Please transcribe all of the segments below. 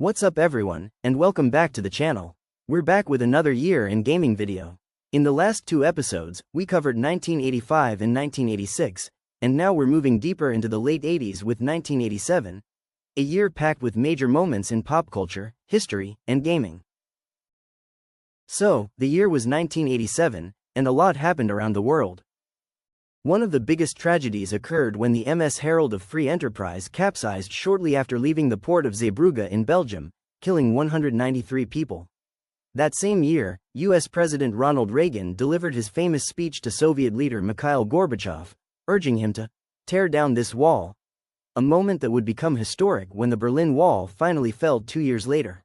What's up everyone, and welcome back to the channel. We're back with another year in gaming video. In the last two episodes, we covered 1985 and 1986, and now we're moving deeper into the late 80s with 1987, a year packed with major moments in pop culture, history, and gaming. So, the year was 1987, and a lot happened around the world. One of the biggest tragedies occurred when the MS Herald of Free Enterprise capsized shortly after leaving the port of Zeebrugge in Belgium, killing 193 people. That same year, US President Ronald Reagan delivered his famous speech to Soviet leader Mikhail Gorbachev, urging him to tear down this wall, a moment that would become historic when the Berlin Wall finally fell 2 years later.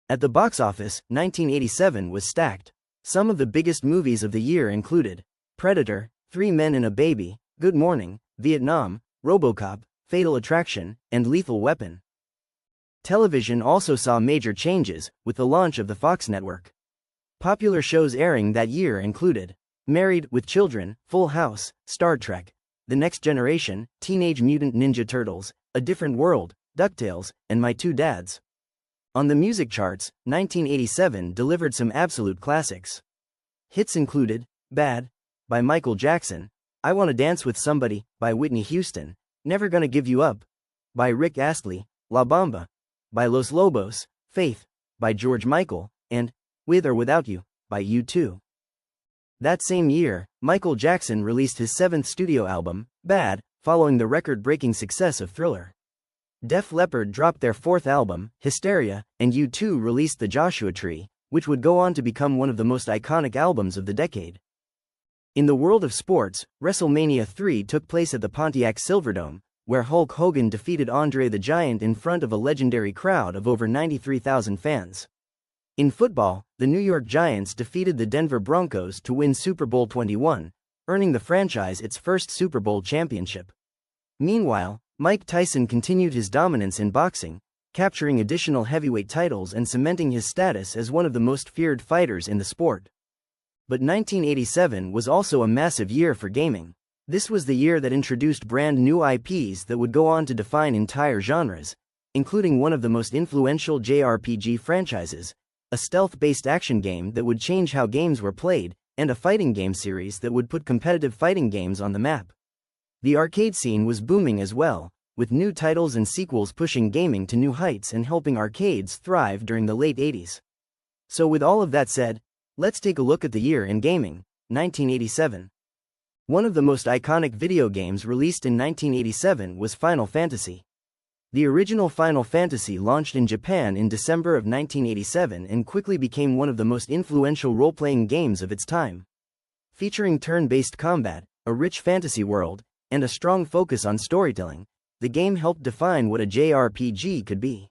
At the box office, 1987 was stacked. Some of the biggest movies of the year included Predator, Three Men and a Baby, Good Morning, Vietnam, RoboCop, Fatal Attraction, and Lethal Weapon. Television also saw major changes, with the launch of the Fox network. Popular shows airing that year included Married with Children, Full House, Star Trek, The Next Generation, Teenage Mutant Ninja Turtles, A Different World, DuckTales, and My Two Dads. On the music charts, 1987 delivered some absolute classics. Hits included Bad by Michael Jackson, I Wanna Dance with Somebody by Whitney Houston, Never Gonna Give You Up by Rick Astley, La Bamba by Los Lobos, Faith by George Michael, and With or Without You by U2. That same year, Michael Jackson released his seventh studio album, Bad, following the record-breaking success of Thriller. Def Leppard dropped their fourth album, Hysteria, and U2 released The Joshua Tree, which would go on to become one of the most iconic albums of the decade. In the world of sports, WrestleMania 3 took place at the Pontiac Silverdome, where Hulk Hogan defeated Andre the Giant in front of a legendary crowd of over 93,000 fans. In football, the New York Giants defeated the Denver Broncos to win Super Bowl 21, earning the franchise its first Super Bowl championship. Meanwhile, Mike Tyson continued his dominance in boxing, capturing additional heavyweight titles and cementing his status as one of the most feared fighters in the sport. But 1987 was also a massive year for gaming. This was the year that introduced brand new IPs that would go on to define entire genres, including one of the most influential JRPG franchises, a stealth-based action game that would change how games were played, and a fighting game series that would put competitive fighting games on the map. The arcade scene was booming as well, with new titles and sequels pushing gaming to new heights and helping arcades thrive during the late 80s. So with all of that said, let's take a look at the year in gaming, 1987. One of the most iconic video games released in 1987 was Final Fantasy. The original Final Fantasy launched in Japan in December of 1987 and quickly became one of the most influential role-playing games of its time. Featuring turn-based combat, a rich fantasy world, and a strong focus on storytelling, the game helped define what a JRPG could be.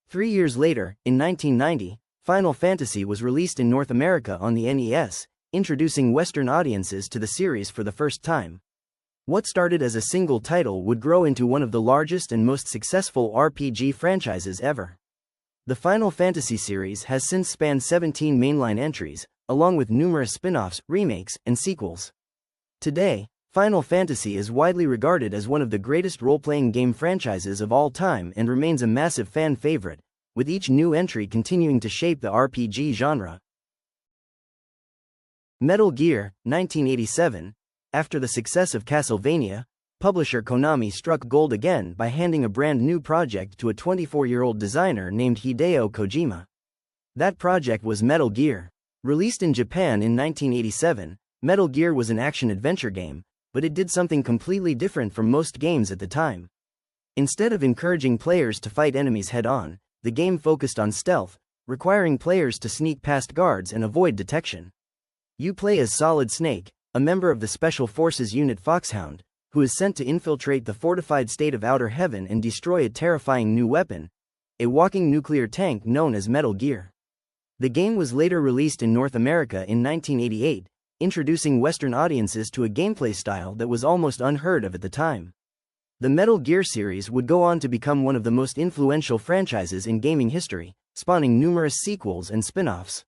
3 years later, in 1990, Final Fantasy was released in North America on the NES, introducing Western audiences to the series for the first time. What started as a single title would grow into one of the largest and most successful RPG franchises ever. The Final Fantasy series has since spanned 17 mainline entries, along with numerous spin-offs, remakes, and sequels. Today, Final Fantasy is widely regarded as one of the greatest role-playing game franchises of all time and remains a massive fan favorite, with each new entry continuing to shape the RPG genre. Metal Gear, 1987. After the success of Castlevania, publisher Konami struck gold again by handing a brand new project to a 24-year-old designer named Hideo Kojima. That project was Metal Gear. Released in Japan in 1987, Metal Gear was an action-adventure game, but it did something completely different from most games at the time. Instead of encouraging players to fight enemies head-on, the game focused on stealth, requiring players to sneak past guards and avoid detection. You play as Solid Snake, a member of the Special Forces unit Foxhound, who is sent to infiltrate the fortified state of Outer Heaven and destroy a terrifying new weapon, a walking nuclear tank known as Metal Gear. The game was later released in North America in 1988, introducing Western audiences to a gameplay style that was almost unheard of at the time. The Metal Gear series would go on to become one of the most influential franchises in gaming history, spawning numerous sequels and spin-offs.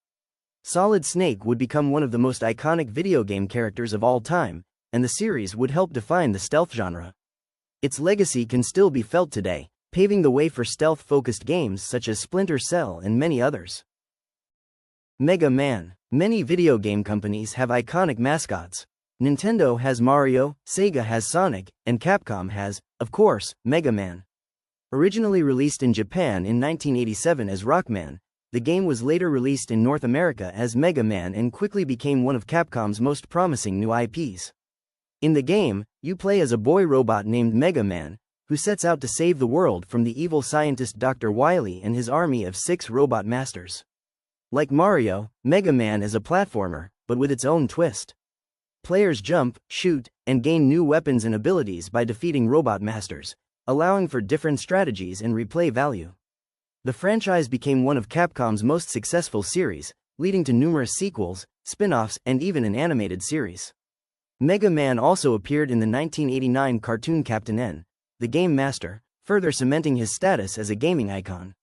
Solid Snake would become one of the most iconic video game characters of all time, and the series would help define the stealth genre. Its legacy can still be felt today, paving the way for stealth-focused games such as Splinter Cell and many others. Mega Man. Many video game companies have iconic mascots. Nintendo has Mario, Sega has Sonic, and Capcom has, of course, Mega Man. Originally released in Japan in 1987 as Rockman, the game was later released in North America as Mega Man and quickly became one of Capcom's most promising new IPs. In the game, you play as a boy robot named Mega Man, who sets out to save the world from the evil scientist Dr. Wily and his army of 6 robot masters. Like Mario, Mega Man is a platformer, but with its own twist. Players jump, shoot, and gain new weapons and abilities by defeating robot masters, allowing for different strategies and replay value. The franchise became one of Capcom's most successful series, leading to numerous sequels, spin-offs, and even an animated series. Mega Man also appeared in the 1989 cartoon Captain N, the Game Master, further cementing his status as a gaming icon.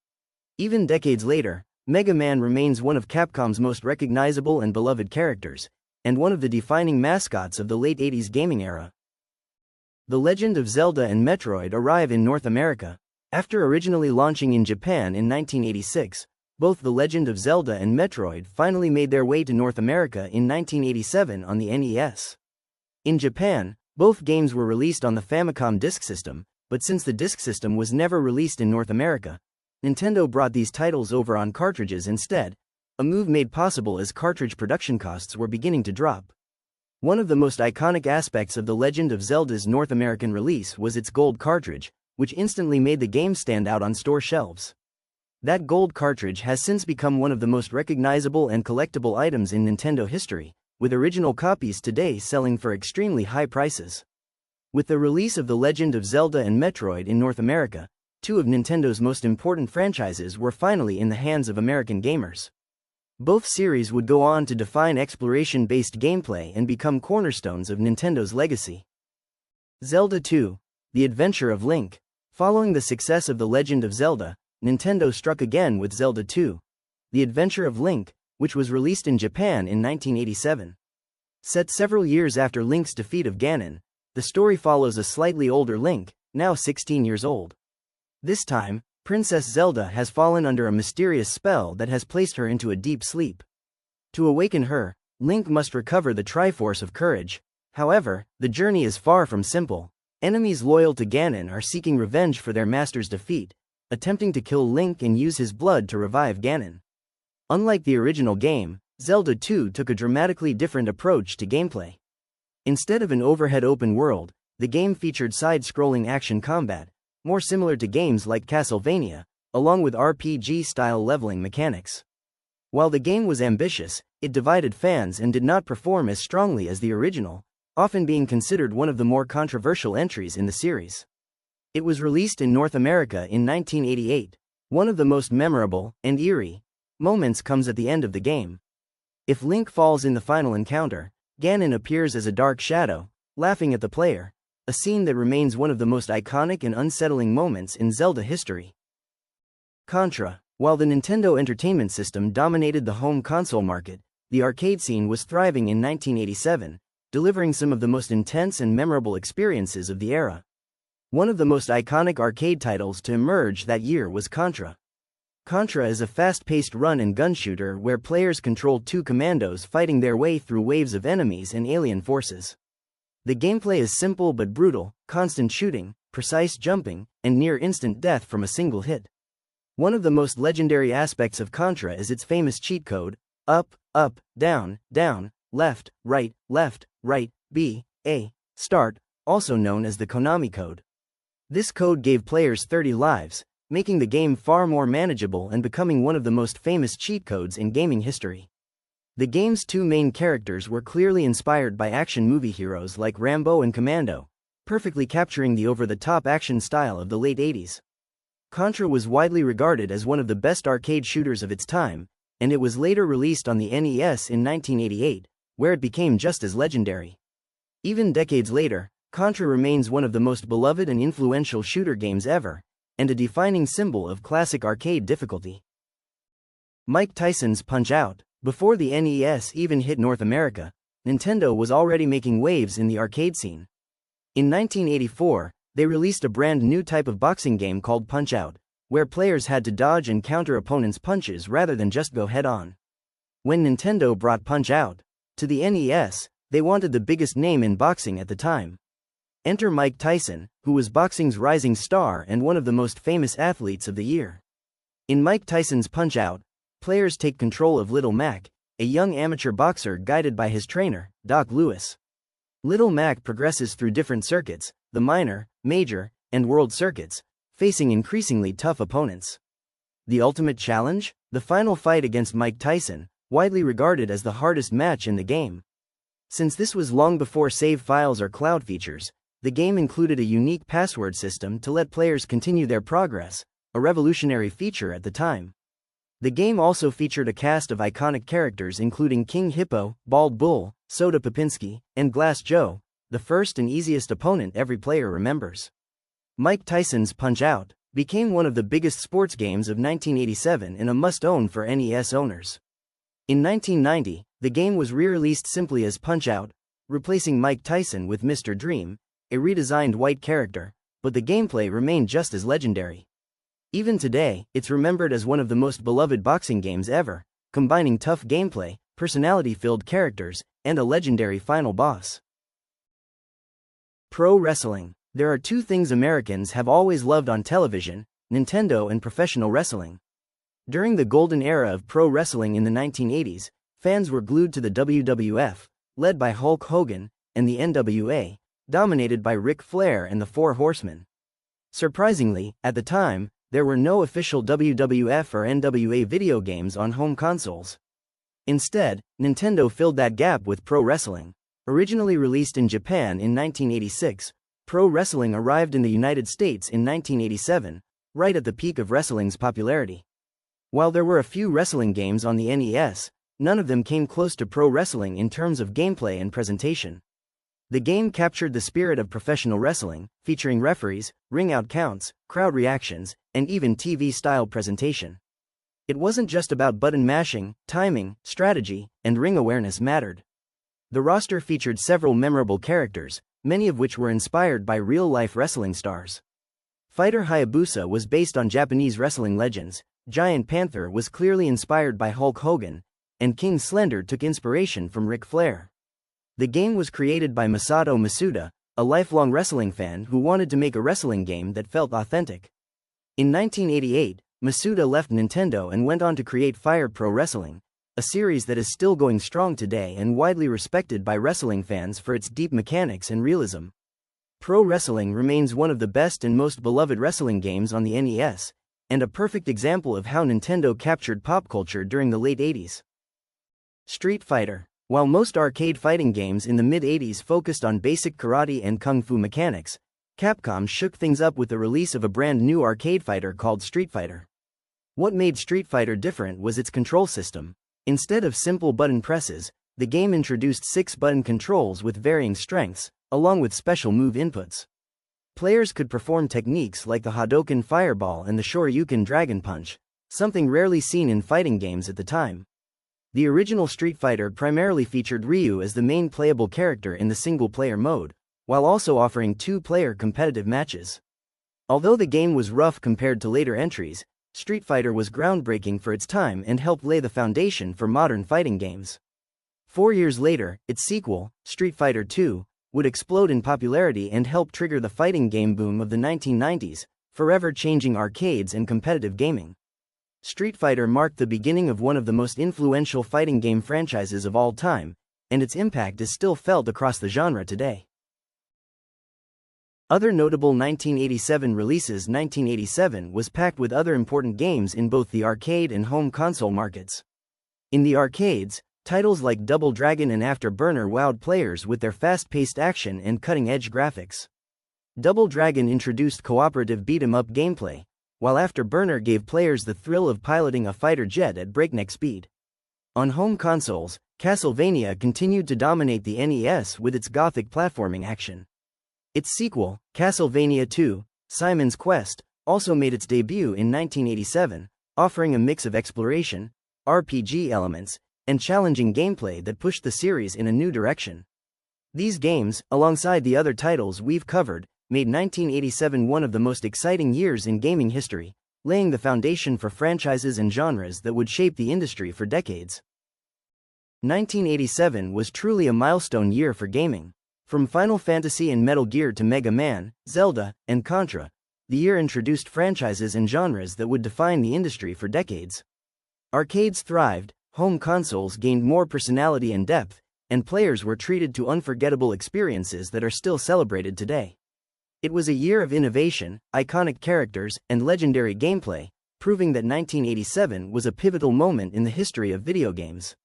Even decades later, Mega Man remains one of Capcom's most recognizable and beloved characters, and one of the defining mascots of the late 80s gaming era. The Legend of Zelda and Metroid arrive in North America. After originally launching in Japan in 1986, both The Legend of Zelda and Metroid finally made their way to North America in 1987 on the NES. In Japan, both games were released on the Famicom Disk System, but since the Disk System was never released in North America, Nintendo brought these titles over on cartridges instead, a move made possible as cartridge production costs were beginning to drop. One of the most iconic aspects of The Legend of Zelda's North American release was its gold cartridge, which instantly made the game stand out on store shelves. That gold cartridge has since become one of the most recognizable and collectible items in Nintendo history, with original copies today selling for extremely high prices. With the release of The Legend of Zelda and Metroid in North America, 2 of Nintendo's most important franchises were finally in the hands of American gamers. Both series would go on to define exploration-based gameplay and become cornerstones of Nintendo's legacy. Zelda II: The Adventure of Link. Following the success of The Legend of Zelda, Nintendo struck again with Zelda II: The Adventure of Link, which was released in Japan in 1987. Set several years after Link's defeat of Ganon, the story follows a slightly older Link, now 16 years old. This time, Princess Zelda has fallen under a mysterious spell that has placed her into a deep sleep. To awaken her, Link must recover the Triforce of Courage. However, the journey is far from simple. Enemies loyal to Ganon are seeking revenge for their master's defeat, attempting to kill Link and use his blood to revive Ganon. Unlike the original game, Zelda II took a dramatically different approach to gameplay. Instead of an overhead open world, the game featured side-scrolling action combat, more similar to games like Castlevania, along with RPG-style leveling mechanics. While the game was ambitious, it divided fans and did not perform as strongly as the original, often being considered one of the more controversial entries in the series. It was released in North America in 1988. One of the most memorable and eerie moments comes at the end of the game. If Link falls in the final encounter, Ganon appears as a dark shadow, laughing at the player, a scene that remains one of the most iconic and unsettling moments in Zelda history. Contra. While the Nintendo Entertainment System dominated the home console market, the arcade scene was thriving in 1987, delivering some of the most intense and memorable experiences of the era. One of the most iconic arcade titles to emerge that year was Contra. Contra is a fast-paced run-and-gun shooter where players control 2 commandos fighting their way through waves of enemies and alien forces. The gameplay is simple but brutal, constant shooting, precise jumping, and near-instant death from a single hit. One of the most legendary aspects of Contra is its famous cheat code: up, up, down, down, left, right, B, A, start, also known as the Konami code. This code gave players 30 lives, making the game far more manageable and becoming one of the most famous cheat codes in gaming history. The game's 2 main characters were clearly inspired by action movie heroes like Rambo and Commando, perfectly capturing the over-the-top action style of the late 80s. Contra was widely regarded as one of the best arcade shooters of its time, and it was later released on the NES in 1988, where it became just as legendary. Even decades later, Contra remains one of the most beloved and influential shooter games ever, and a defining symbol of classic arcade difficulty. Mike Tyson's Punch-Out! Before the NES even hit North America, Nintendo was already making waves in the arcade scene. In 1984, they released a brand new type of boxing game called Punch-Out, where players had to dodge and counter opponents' punches rather than just go head-on. When Nintendo brought Punch-Out to the NES, they wanted the biggest name in boxing at the time. Enter Mike Tyson, who was boxing's rising star and one of the most famous athletes of the year. In Mike Tyson's Punch-Out, players take control of Little Mac, a young amateur boxer guided by his trainer, Doc Lewis. Little Mac progresses through different circuits, the minor, major, and world circuits, facing increasingly tough opponents. The ultimate challenge? The final fight against Mike Tyson, widely regarded as the hardest match in the game. Since this was long before save files or cloud features, the game included a unique password system to let players continue their progress, a revolutionary feature at the time. The game also featured a cast of iconic characters including King Hippo, Bald Bull, Soda Popinski, and Glass Joe, the first and easiest opponent every player remembers. Mike Tyson's Punch-Out became one of the biggest sports games of 1987 and a must-own for NES owners. In 1990, the game was re-released simply as Punch-Out, replacing Mike Tyson with Mr. Dream, a redesigned white character, but the gameplay remained just as legendary. Even today, it's remembered as one of the most beloved boxing games ever, combining tough gameplay, personality-filled characters, and a legendary final boss. Pro Wrestling. There are two things Americans have always loved on television: Nintendo and professional wrestling. During the golden era of pro wrestling in the 1980s, fans were glued to the WWF, led by Hulk Hogan, and the NWA, dominated by Ric Flair and the Four Horsemen. Surprisingly, at the time, there were no official WWF or NWA video games on home consoles. Instead, Nintendo filled that gap with Pro Wrestling. Originally released in Japan in 1986, Pro Wrestling arrived in the United States in 1987, right at the peak of wrestling's popularity. While there were a few wrestling games on the NES, none of them came close to Pro Wrestling in terms of gameplay and presentation. The game captured the spirit of professional wrestling, featuring referees, ring-out counts, crowd reactions, and even TV-style presentation. It wasn't just about button mashing; timing, strategy, and ring awareness mattered. The roster featured several memorable characters, many of which were inspired by real-life wrestling stars. Fighter Hayabusa was based on Japanese wrestling legends, Giant Panther was clearly inspired by Hulk Hogan, and King Slender took inspiration from Ric Flair. The game was created by Masato Masuda, a lifelong wrestling fan who wanted to make a wrestling game that felt authentic. In 1988, Masuda left Nintendo and went on to create Fire Pro Wrestling, a series that is still going strong today and widely respected by wrestling fans for its deep mechanics and realism. Pro Wrestling remains one of the best and most beloved wrestling games on the NES, and a perfect example of how Nintendo captured pop culture during the late 80s. Street Fighter. While most arcade fighting games in the mid-80s focused on basic karate and kung fu mechanics, Capcom shook things up with the release of a brand new arcade fighter called Street Fighter. What made Street Fighter different was its control system. Instead of simple button presses, the game introduced 6-button controls with varying strengths, along with special move inputs. Players could perform techniques like the Hadouken Fireball and the Shoryuken Dragon Punch, something rarely seen in fighting games at the time. The original Street Fighter primarily featured Ryu as the main playable character in the single-player mode, while also offering 2-player competitive matches. Although the game was rough compared to later entries, Street Fighter was groundbreaking for its time and helped lay the foundation for modern fighting games. 4 years later, its sequel, Street Fighter II, would explode in popularity and help trigger the fighting game boom of the 1990s, forever changing arcades and competitive gaming. Street Fighter marked the beginning of one of the most influential fighting game franchises of all time, and its impact is still felt across the genre today. Other notable 1987 releases. 1987 was packed with other important games in both the arcade and home console markets. In the arcades, titles like Double Dragon and Afterburner wowed players with their fast-paced action and cutting-edge graphics. Double Dragon introduced cooperative beat-em-up gameplay, while Afterburner gave players the thrill of piloting a fighter jet at breakneck speed. On home consoles, Castlevania continued to dominate the NES with its gothic platforming action. Its sequel, Castlevania II: Simon's Quest, also made its debut in 1987, offering a mix of exploration, RPG elements, and challenging gameplay that pushed the series in a new direction. These games, alongside the other titles we've covered, made 1987 one of the most exciting years in gaming history, laying the foundation for franchises and genres that would shape the industry for decades. 1987 was truly a milestone year for gaming. From Final Fantasy and Metal Gear to Mega Man, Zelda, and Contra, the year introduced franchises and genres that would define the industry for decades. Arcades thrived, home consoles gained more personality and depth, and players were treated to unforgettable experiences that are still celebrated today. It was a year of innovation, iconic characters, and legendary gameplay, proving that 1987 was a pivotal moment in the history of video games.